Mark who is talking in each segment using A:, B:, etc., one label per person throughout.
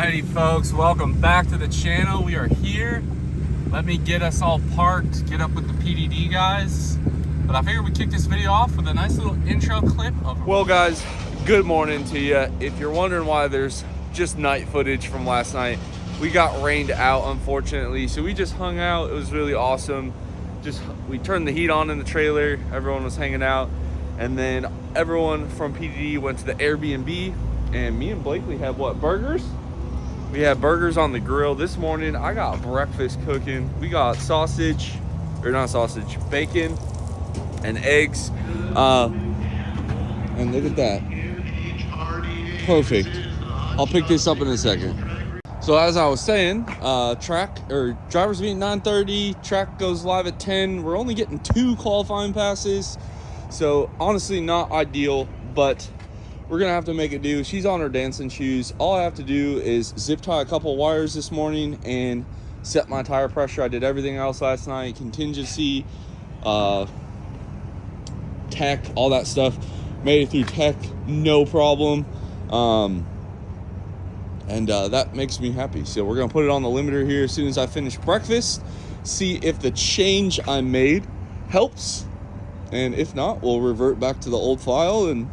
A: Alrighty folks, welcome back to the channel. We are here. Let me get us all parked, get up with the PDD guys. But I figured we'd kick this video off with a nice little intro clip of...
B: Well guys, good morning to you. If you're wondering why there's just night footage from last night, we got rained out unfortunately, so we just hung out. It was really awesome. We turned the heat on in the trailer, everyone was hanging out, and then everyone from PDD went to the Airbnb, and me and Blakely had what, burgers? We had burgers on the grill. This morning I got breakfast cooking. We got sausage, or not sausage, bacon and eggs, and look at that, perfect. I'll pick this up in a second. So as I was saying, drivers meet 9:30, track goes live at 10. We're only getting 2 qualifying passes, so honestly not ideal, but we're gonna have to make it do. She's on her dancing shoes. All I have to do is zip tie a couple wires this morning and set my tire pressure. I did everything else last night, contingency, tech, all that stuff. Made it through tech, no problem. And that makes me happy. So we're gonna put it on the limiter here as soon as I finish breakfast, see if the change I made helps. And if not, we'll revert back to the old file and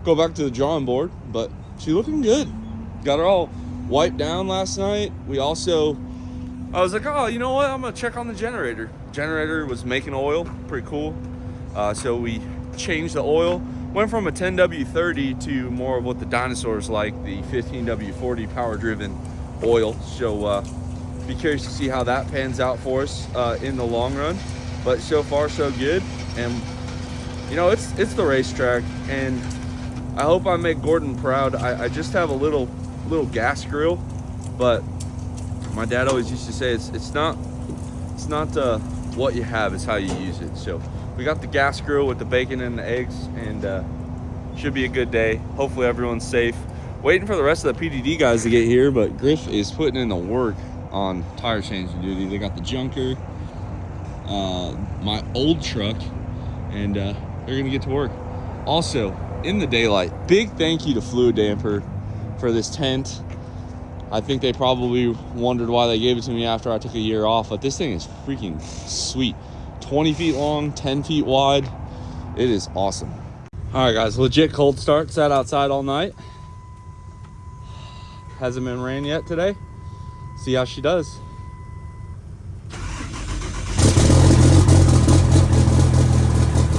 B: go back to the drawing board. But she's looking good. Got her all wiped down last night. I was like, oh, you know what? I'm gonna check on the generator. Generator was making oil, pretty cool. So we changed the oil. Went from a 10W30 to more of what the dinosaurs like, the 15W40 power driven oil. So be curious to see how that pans out for us in the long run. But so far so good. And you know, it's the racetrack, and I hope I make Gordon proud. I just have a little gas grill, but my dad always used to say it's not what you have, it's how you use it. So we got the gas grill with the bacon and the eggs, and should be a good day. Hopefully everyone's safe. Waiting for the rest of the PDD guys to get here, but Griff is putting in the work on tire changing duty. They got the junker, my old truck, and they're gonna get to work. Also, in the daylight, big thank you to Fluid Damper for this tent. I think they probably wondered why they gave it to me after I took a year off, but this thing is freaking sweet. 20 feet long, 10 feet wide. It is awesome. All right guys, legit cold start. Sat outside all night. Hasn't been rain yet today. See how she does.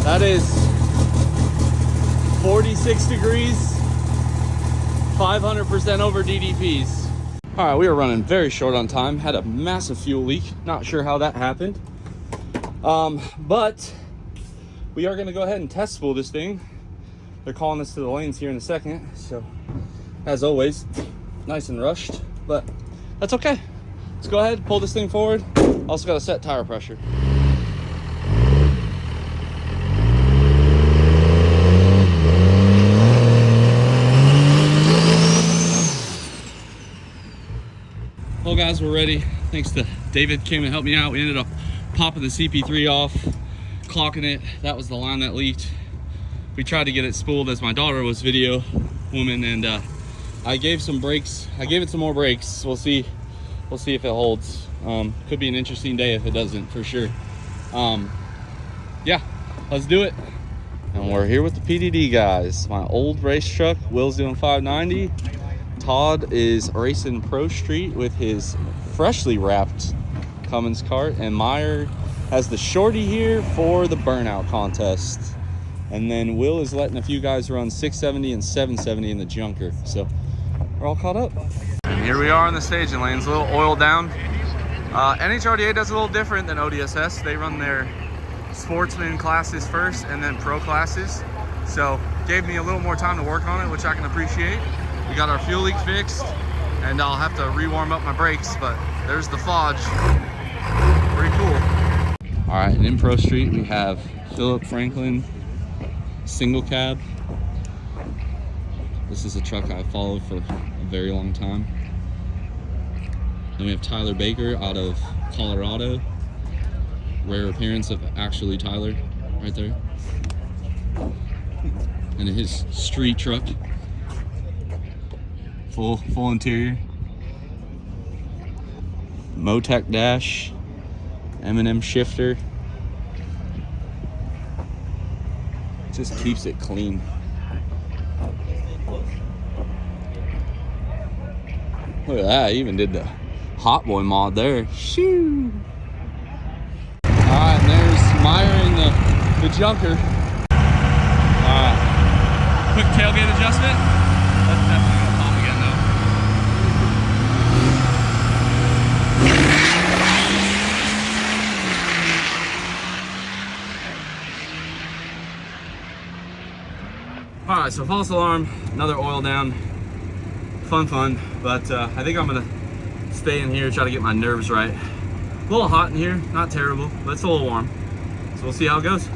B: That is 46 degrees, 500% over DDPs. All right, we are running very short on time. Had a massive fuel leak. Not sure how that happened. But we are gonna go ahead and test spool this thing. They're calling us to the lanes here in a second. So as always, nice and rushed, but that's okay. Let's go ahead, pull this thing forward. Also gotta set tire pressure. Well guys, we're ready. Thanks to David, came and helped me out. We ended up popping the CP3 off, clocking it. That was the line that leaked. We tried to get it spooled as my daughter was video woman, and I gave some brakes. I gave it some more brakes. We'll see if it holds. Could be an interesting day if it doesn't, for sure. Yeah, let's do it. And we're here with the PDD guys. My old race truck, Will's doing 590. Todd is racing Pro Street with his freshly wrapped Cummins cart, and Meyer has the shorty here for the burnout contest. And then Will is letting a few guys run 670 and 770 in the junker. So we're all caught up. And here we are in the staging lanes, a little oil down. NHRDA does a little different than ODSS. They run their sportsman classes first and then pro classes. So gave me a little more time to work on it, which I can appreciate. We got our fuel leak fixed, and I'll have to rewarm up my brakes, but there's the Fodge. Pretty cool. All right, and in Pro Street, we have Philip Franklin, single cab. This is a truck I followed for a very long time. Then we have Tyler Baker out of Colorado. Rare appearance of actually Tyler right there. And his street truck. Full interior. Motec dash, M&M shifter. Just keeps it clean. Look at that, I even did the Hot Boy mod there. Shoo! Alright, and there's Meyer in the junker. Alright. Quick tailgate adjustment. That's definitely gonna pop again though. Alright, so false alarm, another oil down. Fun, but I think I'm gonna stay in here, try to get my nerves right. A little hot in here, not terrible, but it's a little warm. So we'll see how it goes.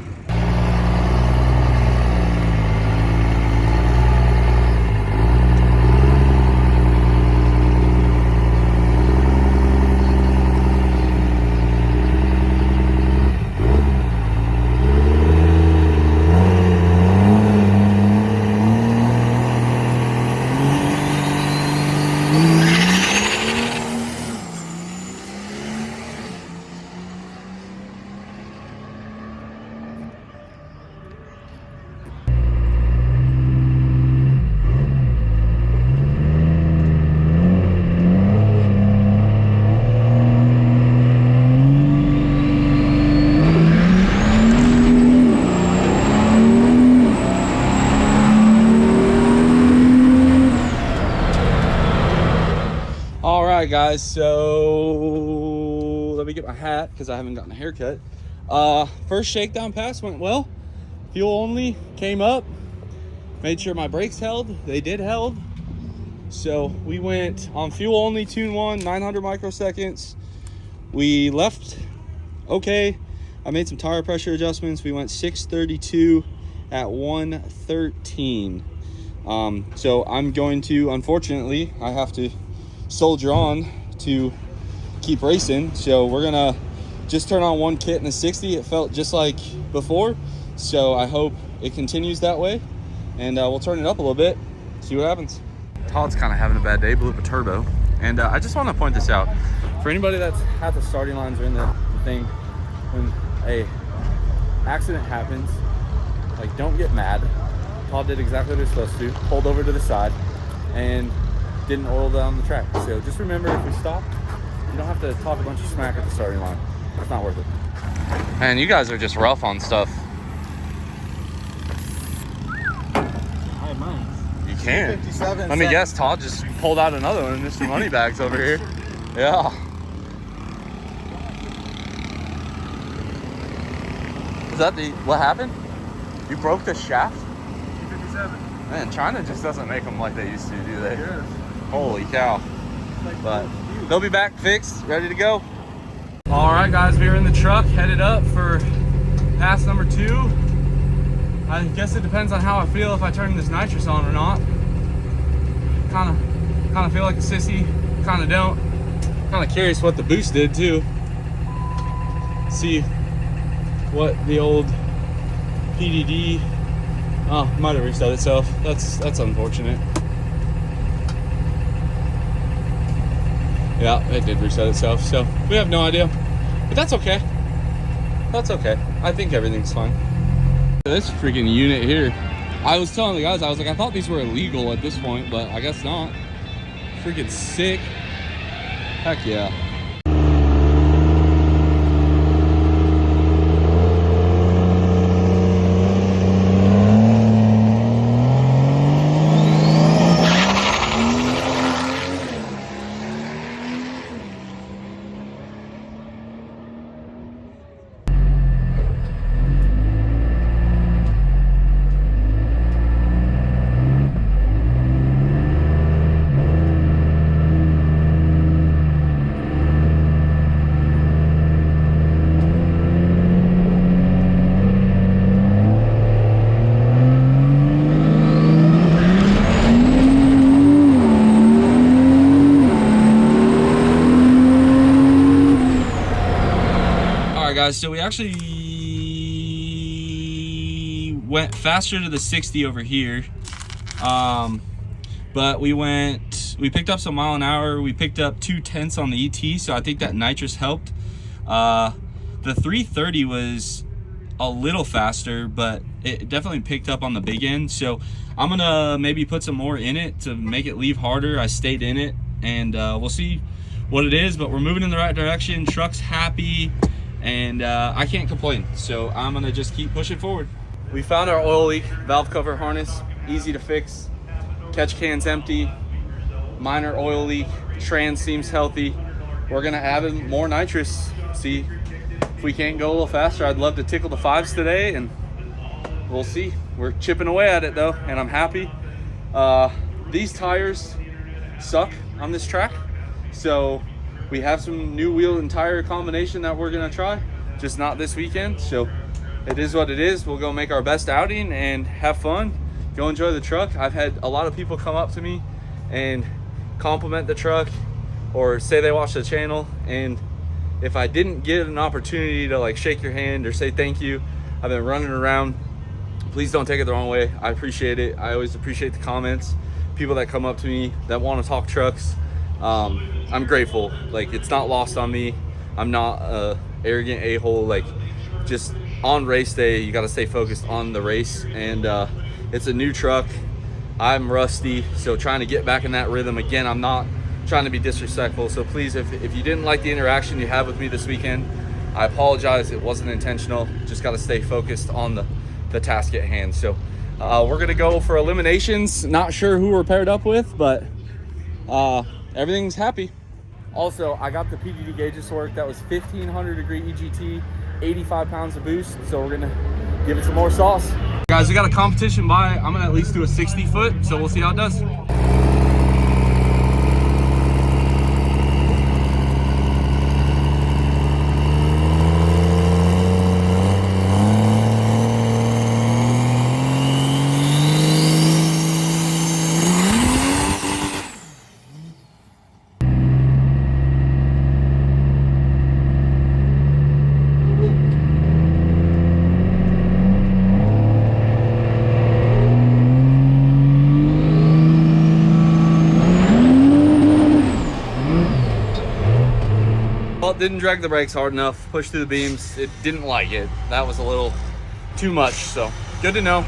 B: Alright guys, so let me get my hat because I haven't gotten a haircut. First shakedown pass went well. Fuel only came up. Made sure my brakes held. They did held. So we went on fuel only, tune 1, 900 microseconds. We left okay. I made some tire pressure adjustments. We went 632 at 113. So I'm going to, unfortunately, I have to soldier on to keep racing. So we're gonna just turn on one kit in the 60. It felt just like before. So I hope it continues that way. And we'll turn it up a little bit, see what happens. Todd's kind of having a bad day, blew up a turbo. And I just want to point this out. For anybody that's at the starting lines or in the thing, when a accident happens, like, don't get mad. Todd did exactly what he was supposed to, pulled over to the side and didn't oil down the track. So just remember, if we stop, you don't have to talk a bunch of smack at the starting line. It's not worth it. Man, you guys are just rough on stuff.
C: I have mine.
B: You can.
C: 57.
B: Let me guess, Todd just pulled out another one, Mr. Moneybags over here. Yeah. Is that what happened? You broke the shaft?
C: 57.
B: Man, China just doesn't make them like they used to, do they?
C: Yes.
B: Holy cow. But they'll be back fixed, ready to go. All right, guys, we're in the truck, headed up for pass number 2. I guess it depends on how I feel if I turn this nitrous on or not. Kind of feel like a sissy, kind of don't. Kind of curious what the boost did too. See what the old PDD. Oh, might have reset itself. That's unfortunate. Yeah, it did reset itself, so we have no idea. But that's okay. That's okay. I think everything's fine. This freaking unit here. I was telling the guys, I was like, I thought these were illegal at this point, but I guess not. Freaking sick. Heck yeah. Guys, so we actually went faster to the 60 over here.
A: But we picked up some mile an hour. We picked up 0.2 on the ET, so I think that nitrous helped. The 330 was a little faster, but it definitely picked up on the big end. So I'm gonna maybe put some more in it to make it leave harder. I stayed in it, and we'll see what it is, but we're moving in the right direction. Truck's happy, and I can't complain. So I'm gonna just keep pushing forward. We found our oil leak valve cover harness, easy to fix. Catch can's empty, minor oil leak, trans seems healthy. We're gonna add in more nitrous, see if we can't go a little faster. I'd love to tickle the 5s today, and we'll see. We're chipping away at it though, and I'm happy. These tires suck on this track, so we have some new wheel and tire combination that we're gonna try, just not this weekend. So it is what it is. We'll go make our best outing and have fun. Go enjoy the truck. I've had a lot of people come up to me and compliment the truck or say they watched the channel, and if I didn't get an opportunity to like shake your hand or say thank you, I've been running around. Please don't take it the wrong way. I appreciate it. I always appreciate the comments, people that come up to me that want to talk trucks. I'm grateful. Like, it's not lost on me. I'm not a arrogant a-hole. Like, just on race day, you got to stay focused on the race, and it's a new truck. I'm rusty, so trying to get back in that rhythm again. I'm not trying to be disrespectful, so please, if you didn't like the interaction you had with me this weekend, I apologize. It wasn't intentional. Just got to stay focused on the task at hand. So we're gonna go for eliminations. Not sure who we're paired up with, but everything's happy. Also, I got the PDD gauges to work. That was 1500 degree EGT, 85 pounds of boost, so we're gonna give it some more sauce. Guys, we got a competition by. I'm gonna at least do a 60 foot, so we'll see how it does. Didn't drag the brakes hard enough, pushed through the beams. It didn't like it. That was a little too much, so good to know.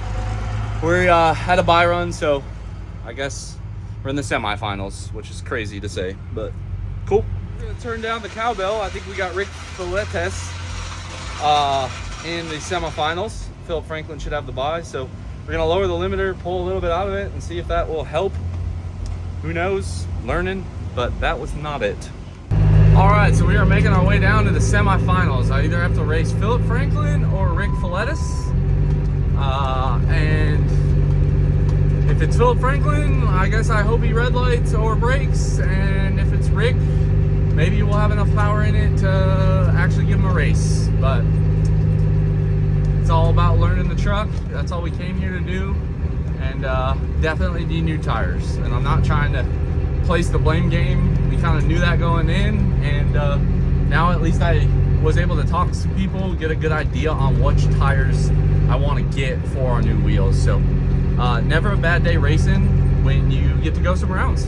A: We had a bye run, so I guess we're in the semifinals, which is crazy to say, but cool. We're gonna turn down the cowbell. I think we got Rick Filetes in the semifinals. Philip Franklin should have the bye, so we're gonna lower the limiter, pull a little bit out of it, and see if that will help. Who knows? Learning, but that was not it. All right, so we are making our way down to the semifinals. I either have to race Philip Franklin or Rick Filetes. And if it's Philip Franklin, I guess I hope he red lights or brakes. And if it's Rick, maybe we'll have enough power in it to actually give him a race. But it's all about learning the truck. That's all we came here to do. And definitely need new tires. And I'm not trying to place the blame game. We kind of knew that going in, and now at least I was able to talk to some people, get a good idea on which tires I want to get for our new wheels. So never a bad day racing when you get to go some rounds.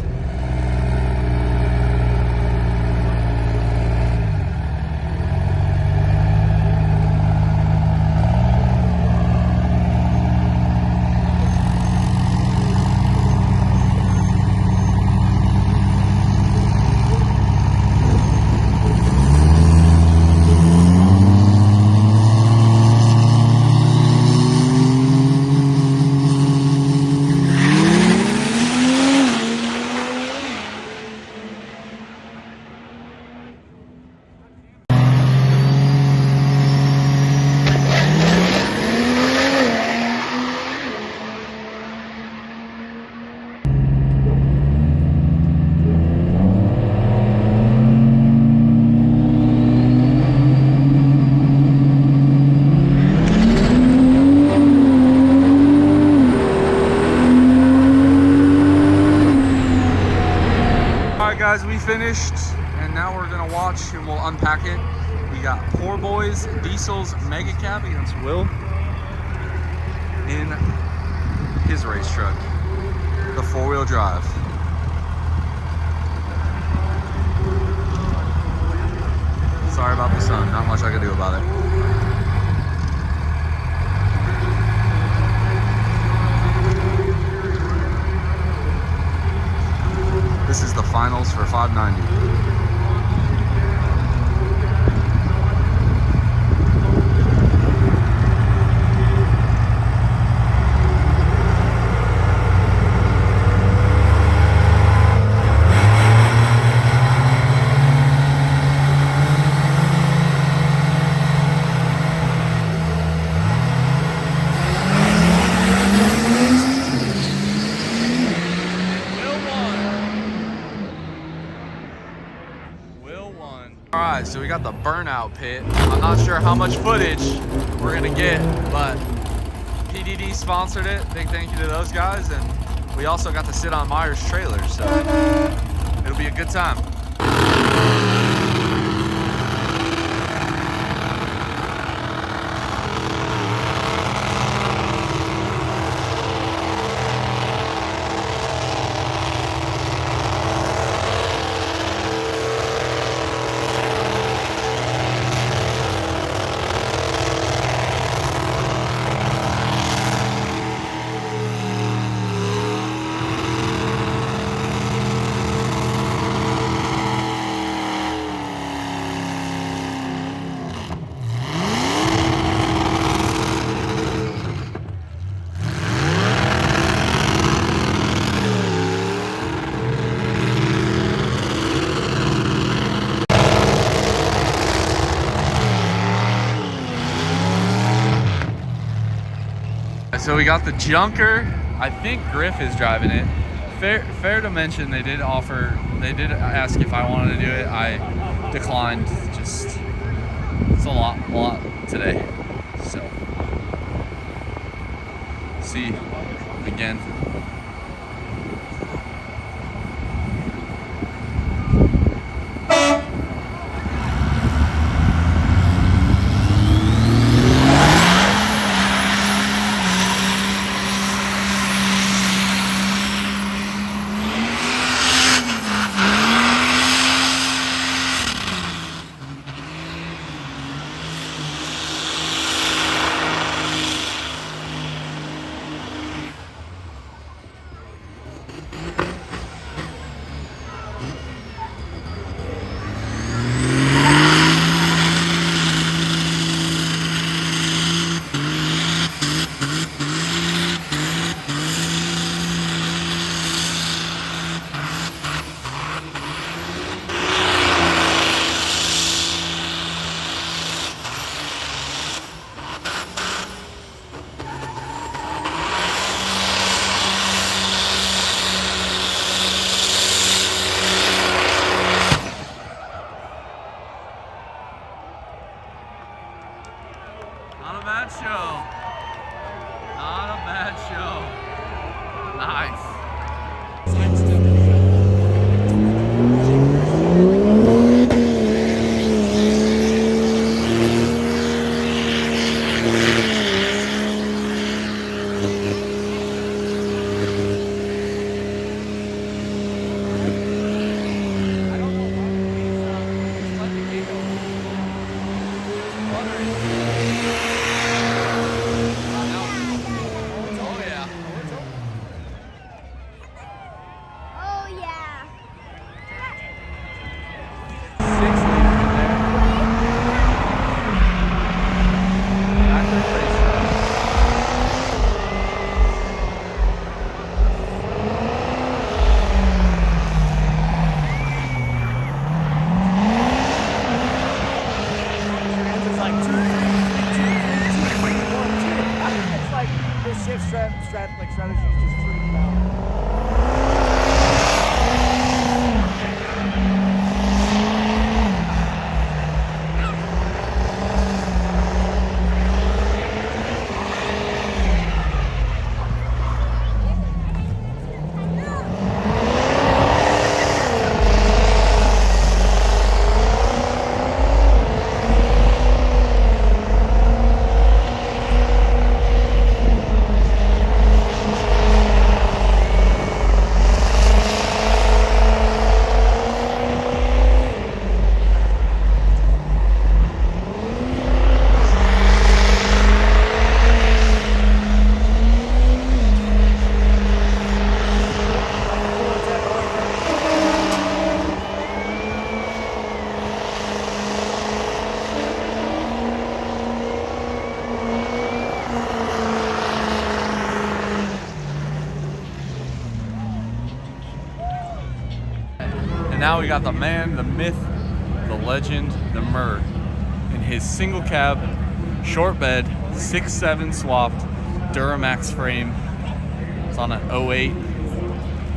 A: Guys, we finished, and now we're gonna watch and we'll unpack it. We got Poor Boys Diesel's Mega Cab against Will in his race truck.
B: the four-wheel drive. Sorry about the sun, not much I can do about it. This is the finals for 590. Alright, so we got the burnout pit. I'm not sure how much footage we're gonna get, but PDD sponsored it. Big thank you to those guys, and we also got to sit on Myers' trailer, so it'll be a good time. So we got the junker. I think Griff is driving it. Fair to mention, they did ask if I wanted to do it. I declined. Just, it's a lot today. So, see again. And now we got the man, the myth, the legend, the Murr in his single cab, short bed, 6.7 swapped, Duramax frame. It's on an 08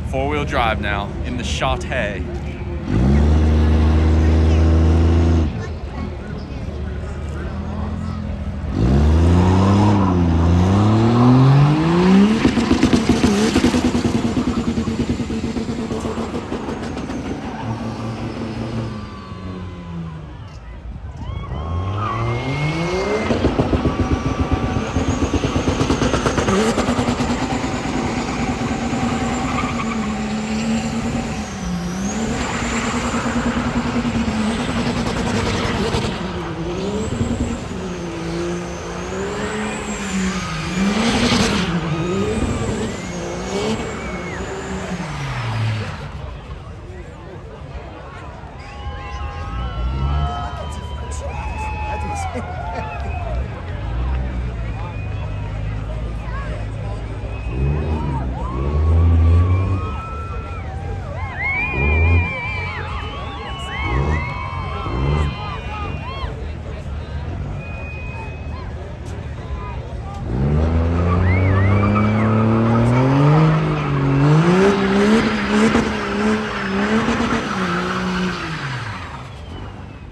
B: four-wheel drive now in the Chate.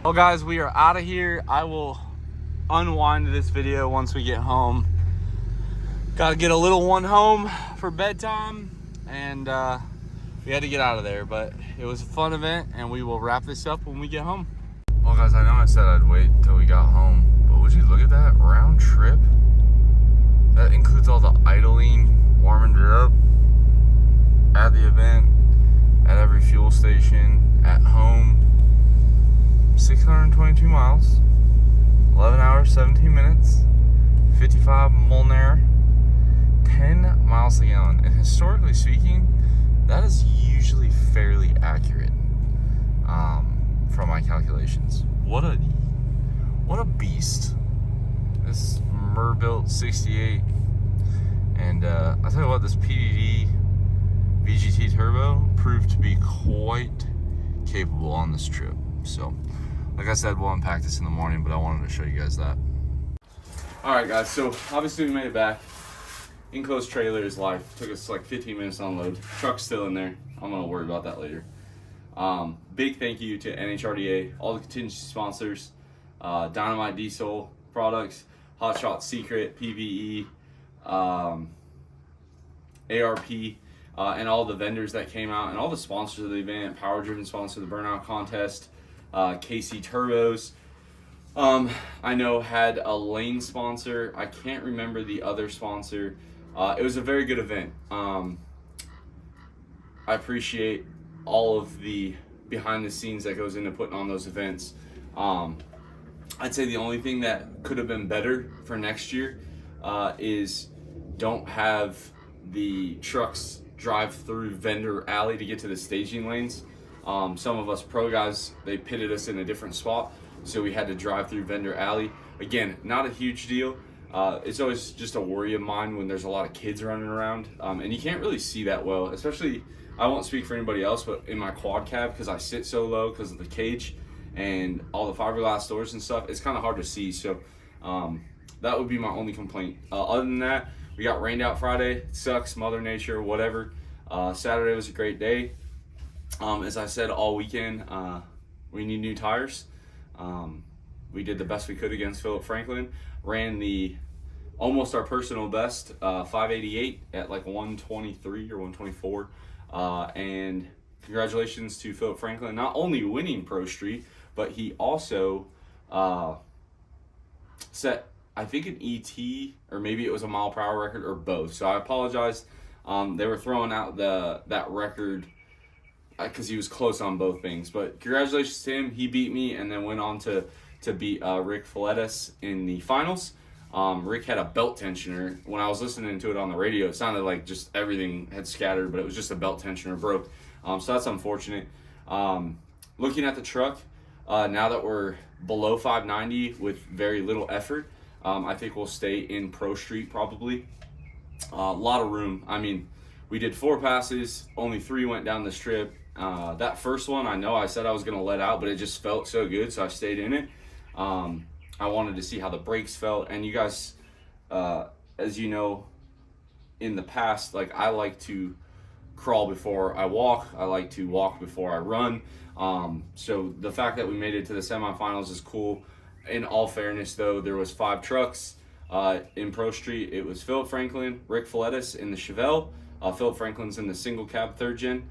B: Well guys, we are out of here. I will unwind this video once we get home. Gotta get a little one home for bedtime, and we had to get out of there, but it was a fun event, and we will wrap this up when we get home. Well guys, I know I said I'd wait until we got home, but would you look at that round trip? That includes all the idling, warming it up, at the event, at every fuel station, at home. 622 miles, 11 hours, 17 minutes, 55 mile an hour, 10 miles a gallon. And historically speaking, that is usually fairly accurate from my calculations. What a beast. This Murr built 68. And I'll tell you what, this PDD VGT turbo proved to be quite capable on this trip. So, like I said, we'll unpack this in the morning, but I wanted to show you guys that. All right, guys, so obviously we made it back. Enclosed trailer is live. Took us like 15 minutes to unload. Truck's still in there. I'm gonna worry about that later. Big thank you to NHRDA, all the contingency sponsors, Dynamite Diesel Products, Hot Shot Secret, PVE, ARP, and all the vendors that came out, and all the sponsors of the event, Power Driven sponsor of the Burnout Contest, KC Turbos, I know had a lane sponsor. I can't remember the other sponsor. It was a very good event. I appreciate all of the behind the scenes that goes into putting on those events. I'd say the only thing that could have been better for next year is don't have the trucks drive through vendor alley to get to the staging lanes. Some of us pro guys, they pitted us in a different spot, so we had to drive through vendor alley. Again, not a huge deal. It's always just a worry of mine when there's a lot of kids running around, and you can't really see that well, especially, I won't speak for anybody else, but in my quad cab, because I sit so low because of the cage and all the fiberglass doors and stuff, it's kind of hard to see. So that would be my only complaint. Other than that, we got rained out Friday. It sucks, Mother Nature, whatever. Saturday was a great day. As I said all weekend, we need new tires. We did the best we could against Philip Franklin. Ran the almost our personal best, 588 at like 123 or 124. And congratulations to Philip Franklin, not only winning Pro Street, but he also set, I think, an ET, or maybe it was a mile per hour record, or both. So I apologize. They were throwing out that record because he was close on both things. But congratulations to him. He beat me and then went on to beat Rick Filetis in the finals. Rick had a belt tensioner. When I was listening to it on the radio, it sounded like just everything had scattered, but it was just a belt tensioner broke. So that's unfortunate. Looking at the truck, now that we're below 590 with very little effort, I think we'll stay in Pro Street probably. A lot of room. I mean, we did 4 passes, only 3 went down the strip.
A: That first one, I know I said I was going to let out, but it just felt so good, so I stayed in it. I wanted to see how the brakes felt, and you guys, as you know, in the past, like, I like to crawl before I walk. I like to walk before I run. So the fact that we made it to the semifinals is cool. In all fairness, though, there was 5 trucks in Pro Street. It was Philip Franklin, Rick Follettis in the Chevelle. Philip Franklin's in the single cab 3rd gen.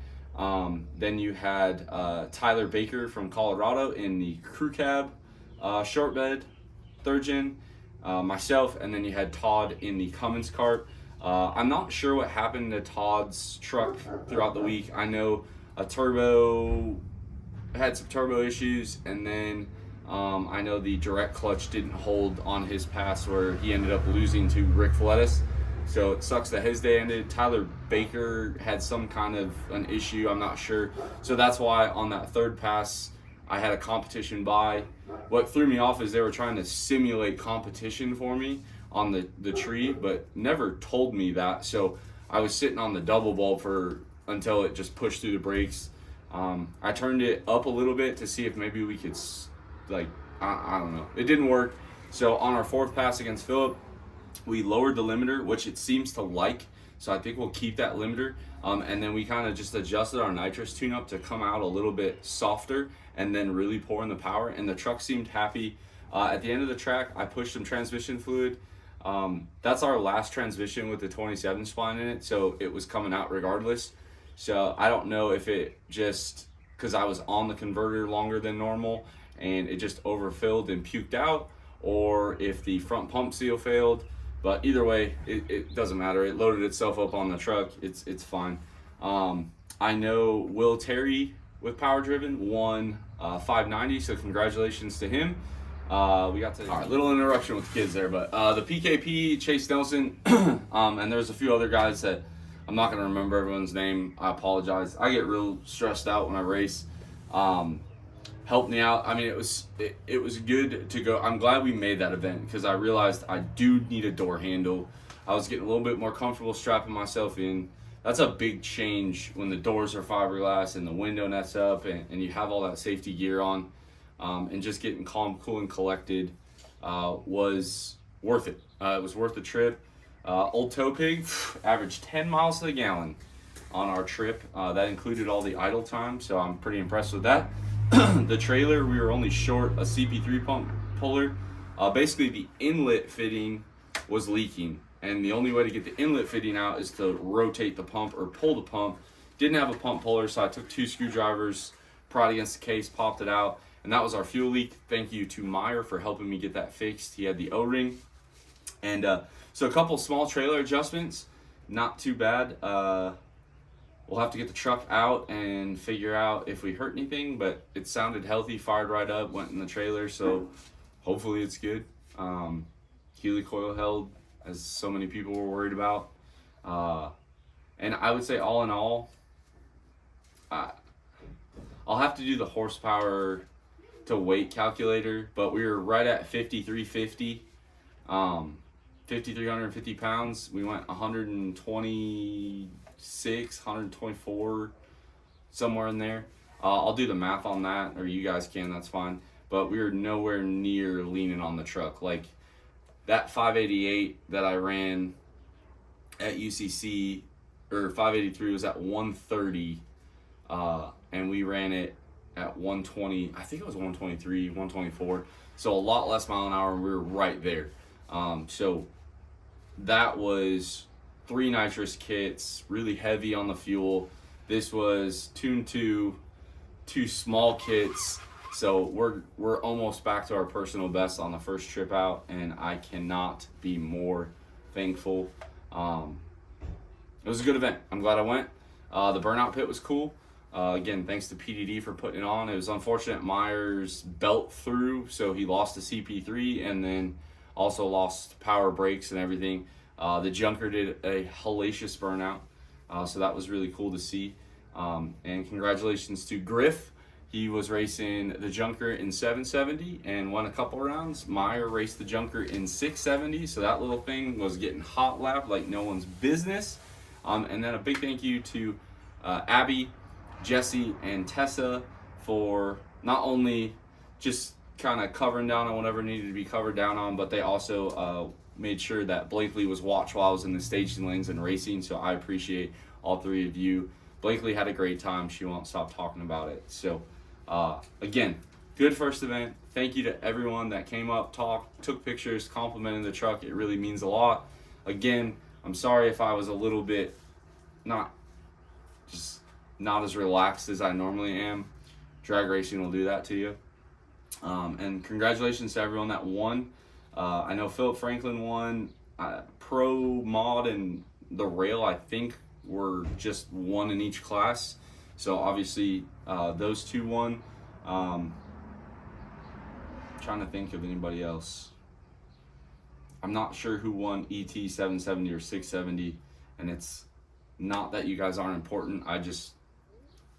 A: Then you had Tyler Baker from Colorado in the crew cab short bed 3rd gen. Myself, and then you had Todd in the Cummins cart. I'm not sure what happened to Todd's truck throughout the week. I know a turbo had some turbo issues, and then I know the direct clutch didn't hold on his pass where he ended up losing to Rick Follettis. So it sucks that his day ended. Tyler Baker had some kind of an issue, I'm not sure. So that's why on that 3rd pass, I had a competition buy. What threw me off is they were trying to simulate competition for me on the tree, but never told me that. So I was sitting on the double bulb until it just pushed through the brakes. I turned it up a little bit to see if maybe we could, I don't know. It didn't work. So on our 4th pass against Philip, we lowered the limiter, which it seems to like. So I think we'll keep that limiter. And then we kind of just adjusted our nitrous tune-up to come out a little bit softer and then really pour in the power. And the truck seemed happy. At the end of the track, I pushed some transmission fluid. That's our last transmission with the 27 spline in it, so it was coming out regardless. So I don't know if it just, because I was on the converter longer than normal and it just overfilled and puked out, or if the front pump seal failed. But either way, it doesn't matter. It loaded itself up on the truck. It's fine. I know Will Terry with Power Driven won 590, so congratulations to him. We got to, all right, little interruption with the kids there, but the PKP, Chase Nelson, and there's a few other guys that I'm not going to remember everyone's name. I apologize. I get real stressed out when I race. Helped me out. I mean, it was good to go. I'm glad we made that event because I realized I do need a door handle. I was getting a little bit more comfortable strapping myself in. That's a big change when the doors are fiberglass and the window nets up and you have all that safety gear on. And just getting calm, cool, and collected was worth it. It was worth the trip. Old Tow Pig averaged 10 miles to the gallon on our trip. That included all the idle time, so I'm pretty impressed with that. The trailer, we were only short a CP3 pump puller. Basically, the inlet fitting was leaking, and the only way to get the inlet fitting out is to rotate the pump or pull the pump. Didn't have a pump puller, so I took 2 screwdrivers, pried against the case, popped it out, and that was our fuel leak. Thank you to Meyer for helping me get that fixed. He had the O-ring. And so a couple small trailer adjustments, not too bad. We'll have to get the truck out and figure out if we hurt anything, but it sounded healthy, fired right up, went in the trailer, so hopefully it's good. Healy coil held, as so many people were worried about. And I would say all in all, I'll have to do the horsepower to weight calculator, but we were right at 5,350, 5,350 pounds. We went 126, 124, somewhere in there. I'll do the math on that, or you guys can, that's fine. But we were nowhere near leaning on the truck. Like that 588 that I ran at UCC, or 583 was at 130, and we ran it at 120, I think it was 123, 124. So a lot less mile an hour, and we were right there. So that was 3 nitrous kits, really heavy on the fuel. This was tuned to 2 small kits. So we're almost back to our personal best on the first trip out, and I cannot be more thankful. It was a good event. I'm glad I went. The burnout pit was cool. Again, thanks to PDD for putting it on. It was unfortunate Myers belt through, so he lost the CP3 and then also lost power brakes and everything. The junker did a hellacious burnout, so that was really cool to see. And congratulations to Griff. He was racing the junker in 770 and won a couple rounds. Meyer raced the junker in 670, so that little thing was getting hot lapped like no one's business. And then a big thank you to Abby, Jesse and Tessa for not only just kind of covering down on whatever needed to be covered down on, but they also made sure that Blakely was watched while I was in the staging lanes and racing. So I appreciate all three of you. Blakely had a great time. She won't stop talking about it. So again, good first event. Thank you to everyone that came up, talked, took pictures, complimented the truck. It really means a lot. Again, I'm sorry if I was a little bit not as relaxed as I normally am. Drag racing will do that to you. And congratulations to everyone that won. I know Philip Franklin won. Pro Mod and the Rail, I think, were just one in each class. So obviously those two won. Trying to think of anybody else. I'm not sure who won ET 770 or 670, and it's not that you guys aren't important. I just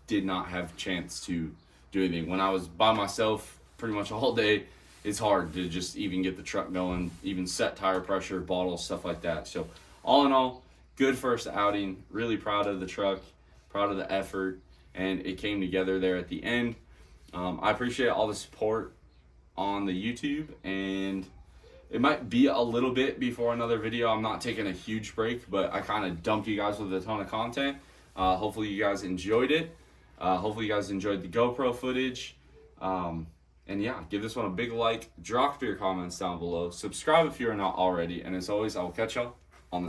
A: did not have a chance to do anything. When I was by myself pretty much all day, it's hard to just even get the truck going, even set tire pressure, bottles, stuff like that. So all in all, good first outing. Really proud of the truck, proud of the effort, and it came together there at the end. I appreciate all the support on the YouTube, and it might be a little bit before another video. I'm not taking a huge break, but I kind of dumped you guys with a ton of content. Hopefully you guys enjoyed it. Hopefully you guys enjoyed the GoPro footage. And yeah, give this one a big like, drop your comments down below, subscribe if you're not already, and as always, I will catch y'all